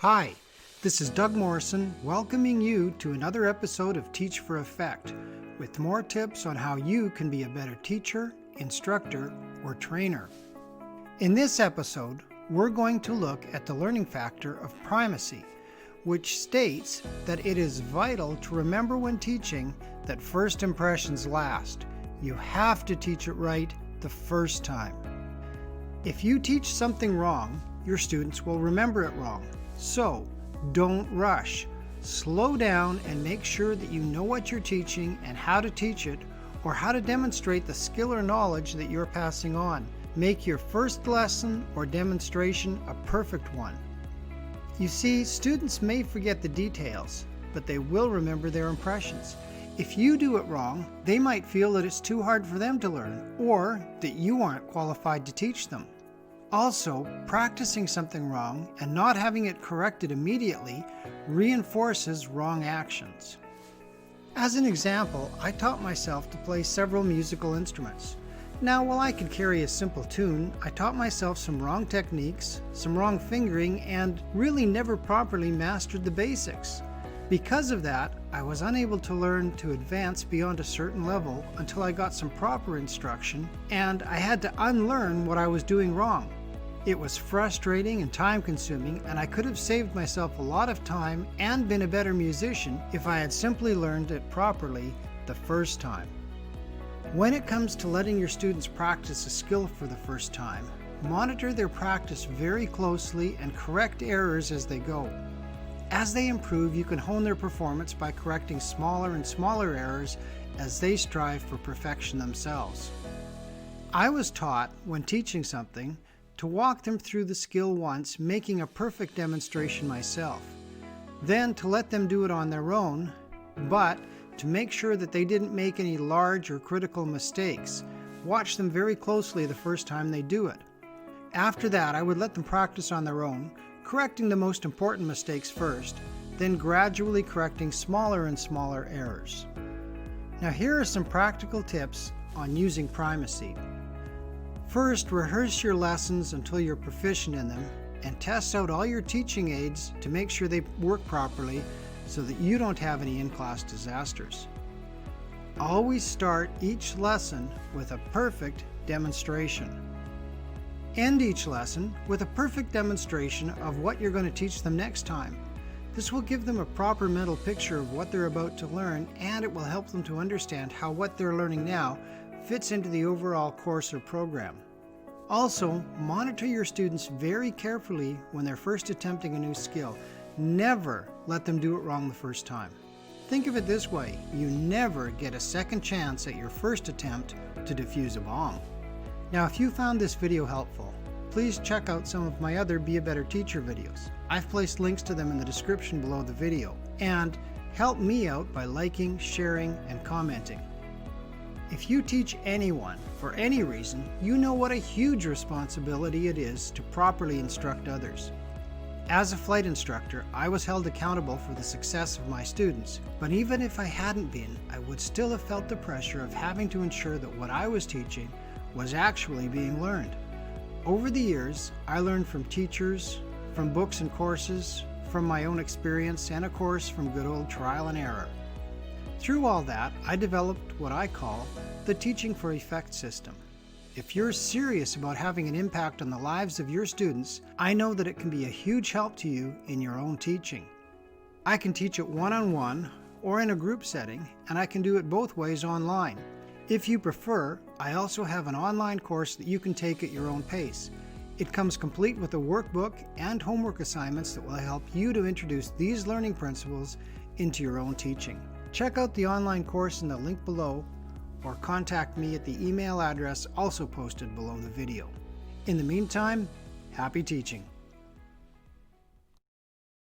Hi, this is Doug Morrison welcoming you to another episode of Teach for Effect with more tips on how you can be a better teacher, instructor, or trainer. In this episode, we're going to look at the learning factor of primacy, which states that it is vital to remember when teaching that first impressions last. You have to teach it right the first time. If you teach something wrong, your students will remember it wrong. So, don't rush. Slow down and make sure that you know what you're teaching and how to teach it, or how to demonstrate the skill or knowledge that you're passing on. Make your first lesson or demonstration a perfect one. You see, students may forget the details, but they will remember their impressions. If you do it wrong, they might feel that it's too hard for them to learn, or that you aren't qualified to teach them. Also, practicing something wrong and not having it corrected immediately reinforces wrong actions. As an example, I taught myself to play several musical instruments. Now, while I could carry a simple tune, I taught myself some wrong techniques, some wrong fingering, and really never properly mastered the basics. Because of that, I was unable to learn to advance beyond a certain level until I got some proper instruction, and I had to unlearn what I was doing wrong. It was frustrating and time-consuming, and I could have saved myself a lot of time and been a better musician if I had simply learned it properly the first time. When it comes to letting your students practice a skill for the first time, monitor their practice very closely and correct errors as they go. As they improve, you can hone their performance by correcting smaller and smaller errors as they strive for perfection themselves. I was taught, when teaching something, to walk them through the skill once, making a perfect demonstration myself. Then to let them do it on their own, but to make sure that they didn't make any large or critical mistakes. Watch them very closely the first time they do it. After that, I would let them practice on their own, correcting the most important mistakes first, then gradually correcting smaller and smaller errors. Now here are some practical tips on using primacy. First, rehearse your lessons until you're proficient in them, and test out all your teaching aids to make sure they work properly so that you don't have any in-class disasters. Always start each lesson with a perfect demonstration. End each lesson with a perfect demonstration of what you're going to teach them next time. This will give them a proper mental picture of what they're about to learn, and it will help them to understand how what they're learning now fits into the overall course or program. Also, monitor your students very carefully when they're first attempting a new skill. Never let them do it wrong the first time. Think of it this way: you never get a second chance at your first attempt to defuse a bomb. Now, if you found this video helpful, please check out some of my other Be a Better Teacher videos. I've placed links to them in the description below the video. And help me out by liking, sharing, and commenting. If you teach anyone for any reason, you know what a huge responsibility it is to properly instruct others. As a flight instructor, I was held accountable for the success of my students, but even if I hadn't been, I would still have felt the pressure of having to ensure that what I was teaching was actually being learned. Over the years, I learned from teachers, from books and courses, from my own experience, and of course from good old trial and error. Through all that, I developed what I call the Teaching for Effect system. If you're serious about having an impact on the lives of your students, I know that it can be a huge help to you in your own teaching. I can teach it one-on-one or in a group setting, and I can do it both ways online. If you prefer, I also have an online course that you can take at your own pace. It comes complete with a workbook and homework assignments that will help you to introduce these learning principles into your own teaching. Check out the online course in the link below, or contact me at the email address also posted below the video. In the meantime, happy teaching.